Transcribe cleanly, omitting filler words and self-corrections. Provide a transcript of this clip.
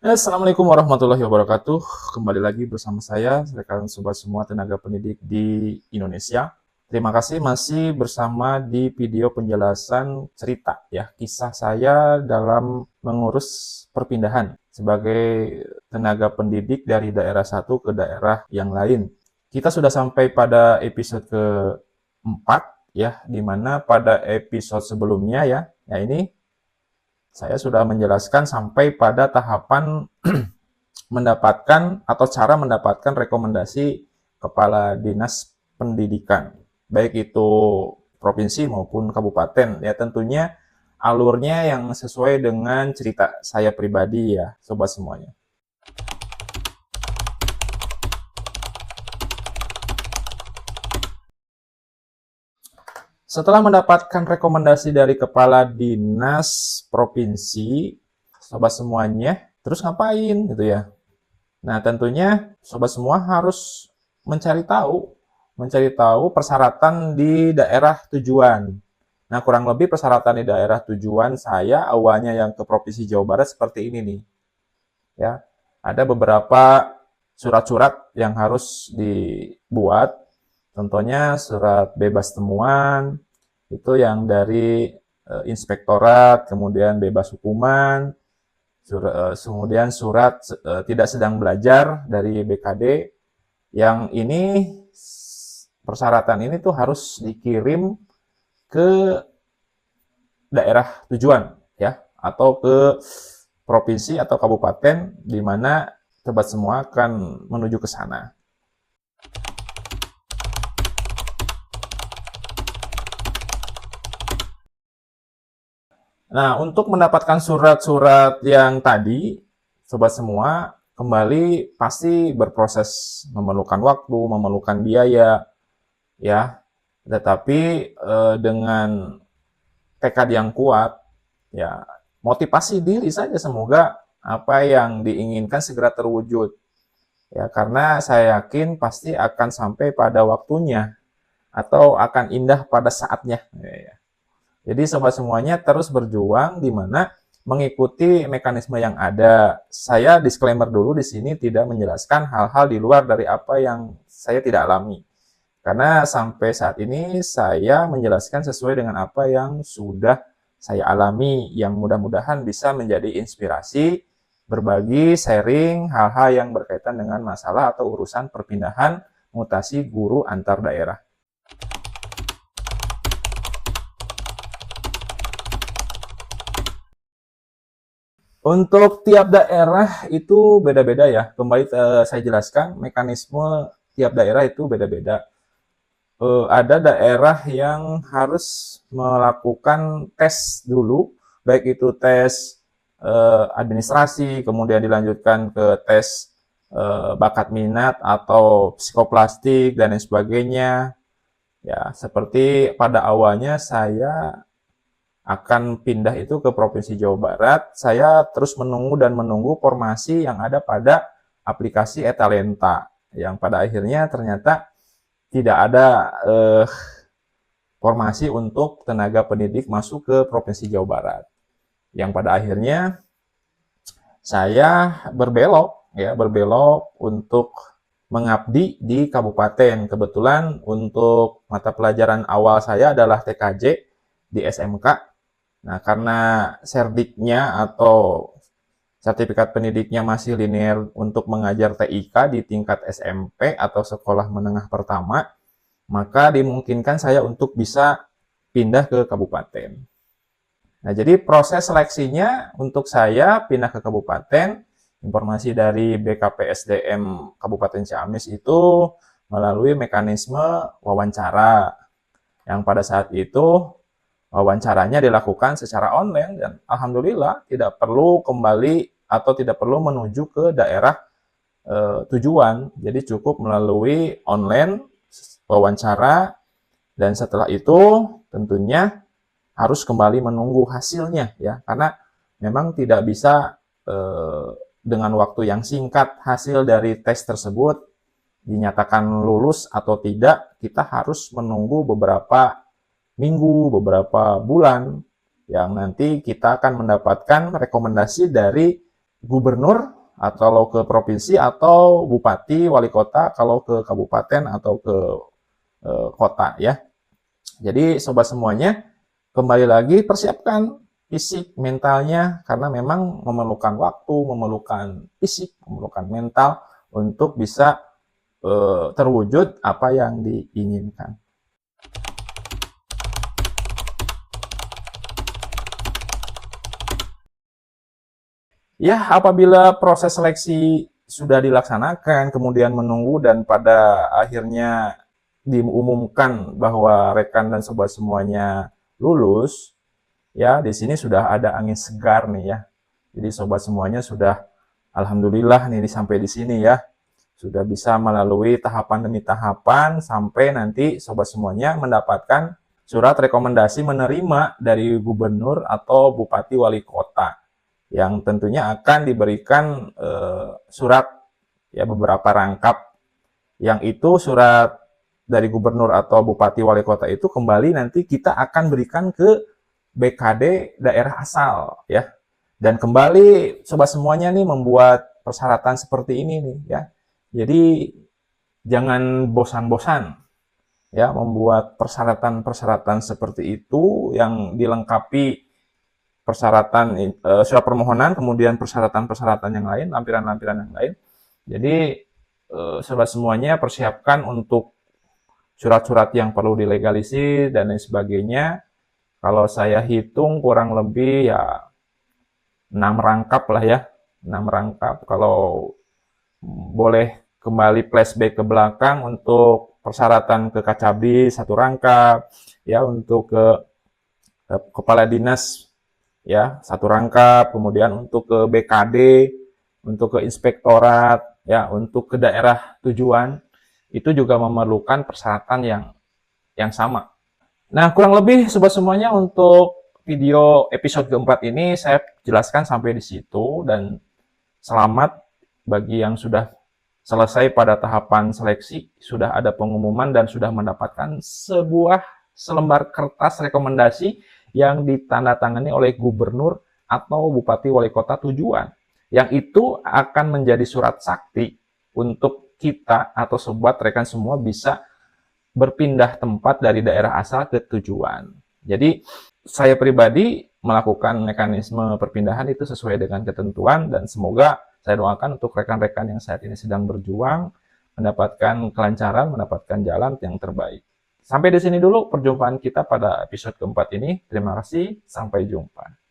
Assalamualaikum warahmatullahi wabarakatuh. Kembali lagi bersama saya, rekan sobat semua tenaga pendidik di Indonesia. Terima kasih masih bersama di video penjelasan cerita ya, kisah saya dalam mengurus perpindahan sebagai tenaga pendidik dari daerah satu ke daerah yang lain. Kita sudah sampai pada episode keempat ya, di mana pada episode sebelumnya ya ini saya sudah menjelaskan sampai pada tahapan mendapatkan atau cara mendapatkan rekomendasi kepala dinas pendidikan, baik itu provinsi maupun kabupaten. Ya tentunya alurnya yang sesuai dengan cerita saya pribadi ya, sobat semuanya. Setelah mendapatkan rekomendasi dari kepala dinas provinsi, sobat semuanya, terus ngapain gitu ya? Nah, tentunya sobat semua harus mencari tahu persyaratan di daerah tujuan. Nah, kurang lebih persyaratan di daerah tujuan saya awalnya yang ke Provinsi Jawa Barat seperti ini nih. Ya, ada beberapa surat-surat yang harus dibuat. Contohnya surat bebas temuan, itu yang dari inspektorat, kemudian bebas hukuman, kemudian surat tidak sedang belajar dari BKD. Yang ini persyaratan ini tuh harus dikirim ke daerah tujuan ya, atau ke provinsi atau kabupaten di mana sobat semua akan menuju ke sana. Nah, untuk mendapatkan surat-surat yang tadi, sobat semua kembali pasti berproses memerlukan waktu, memerlukan biaya, ya. Tetapi dengan tekad yang kuat, ya motivasi diri saja semoga apa yang diinginkan segera terwujud. Ya, karena saya yakin pasti akan sampai pada waktunya atau akan indah pada saatnya. Ya. Jadi sobat semuanya terus berjuang di mana mengikuti mekanisme yang ada. Saya disclaimer dulu di sini tidak menjelaskan hal-hal di luar dari apa yang saya tidak alami. Karena sampai saat ini saya menjelaskan sesuai dengan apa yang sudah saya alami, yang mudah-mudahan bisa menjadi inspirasi, berbagi, sharing hal-hal yang berkaitan dengan masalah atau urusan perpindahan mutasi guru antar daerah. Untuk tiap daerah itu beda-beda ya. Kembali saya jelaskan, mekanisme tiap daerah itu beda-beda. Ada daerah yang harus melakukan tes dulu, baik itu tes administrasi, kemudian dilanjutkan ke tes bakat minat atau psikoplastik dan lain sebagainya. Ya, seperti pada awalnya saya akan pindah itu ke Provinsi Jawa Barat, saya terus menunggu formasi yang ada pada aplikasi Etalenta, yang pada akhirnya ternyata tidak ada formasi untuk tenaga pendidik masuk ke Provinsi Jawa Barat. Yang pada akhirnya saya berbelok untuk mengabdi di kabupaten. Kebetulan untuk mata pelajaran awal saya adalah TKJ di SMK. Nah, karena serdiknya atau sertifikat pendidiknya masih linear untuk mengajar TIK di tingkat SMP atau sekolah menengah pertama, maka dimungkinkan saya untuk bisa pindah ke kabupaten. Nah, jadi proses seleksinya untuk saya pindah ke kabupaten, informasi dari BKPSDM Kabupaten Ciamis itu melalui mekanisme wawancara, yang pada saat itu wawancaranya dilakukan secara online dan alhamdulillah tidak perlu kembali atau tidak perlu menuju ke daerah tujuan. Jadi cukup melalui online wawancara dan setelah itu tentunya harus kembali menunggu hasilnya ya, karena memang tidak bisa dengan waktu yang singkat hasil dari tes tersebut dinyatakan lulus atau tidak. Kita harus menunggu beberapa minggu, beberapa bulan, yang nanti kita akan mendapatkan rekomendasi dari gubernur atau ke provinsi, atau bupati, wali kota kalau ke kabupaten atau ke kota ya. Jadi sobat semuanya, kembali lagi persiapkan fisik, mentalnya, karena memang memerlukan waktu, memerlukan fisik, memerlukan mental untuk bisa terwujud apa yang diinginkan. Ya, apabila proses seleksi sudah dilaksanakan, kemudian menunggu dan pada akhirnya diumumkan bahwa rekan dan sobat semuanya lulus, ya di sini sudah ada angin segar nih ya. Jadi sobat semuanya sudah alhamdulillah nih sampai di sini ya. Sudah bisa melalui tahapan demi tahapan sampai nanti sobat semuanya mendapatkan surat rekomendasi menerima dari gubernur atau bupati wali kota, yang tentunya akan diberikan surat ya, beberapa rangkap, yang itu surat dari gubernur atau bupati wali kota itu kembali nanti kita akan berikan ke BKD daerah asal ya. Dan kembali sobat semuanya nih membuat persyaratan seperti ini nih ya. Jadi jangan bosan-bosan ya membuat persyaratan-persyaratan seperti itu yang dilengkapi persyaratan surat permohonan, kemudian persyaratan-persyaratan yang lain, lampiran-lampiran yang lain. Jadi sobat semuanya persiapkan untuk surat-surat yang perlu dilegalisir dan lain sebagainya. Kalau saya hitung kurang lebih ya 6 rangkap lah ya, 6 rangkap. Kalau boleh kembali flashback ke belakang, untuk persyaratan ke Kacabdi 1 rangkap, ya untuk ke kepala dinas ya 1 rangkap, kemudian untuk ke BKD, untuk ke inspektorat, ya untuk ke daerah tujuan itu juga memerlukan persyaratan yang sama. Nah, kurang lebih sobat semuanya untuk video episode keempat ini saya jelaskan sampai di situ, dan selamat bagi yang sudah selesai pada tahapan seleksi, sudah ada pengumuman dan sudah mendapatkan selembar kertas rekomendasi yang ditandatangani oleh gubernur atau bupati wali kota tujuan. Yang itu akan menjadi surat sakti untuk kita atau sobat rekan semua bisa berpindah tempat dari daerah asal ke tujuan. Jadi saya pribadi melakukan mekanisme perpindahan itu sesuai dengan ketentuan, dan semoga saya doakan untuk rekan-rekan yang saat ini sedang berjuang mendapatkan kelancaran, mendapatkan jalan yang terbaik. Sampai di sini dulu perjumpaan kita pada episode keempat ini. Terima kasih, sampai jumpa.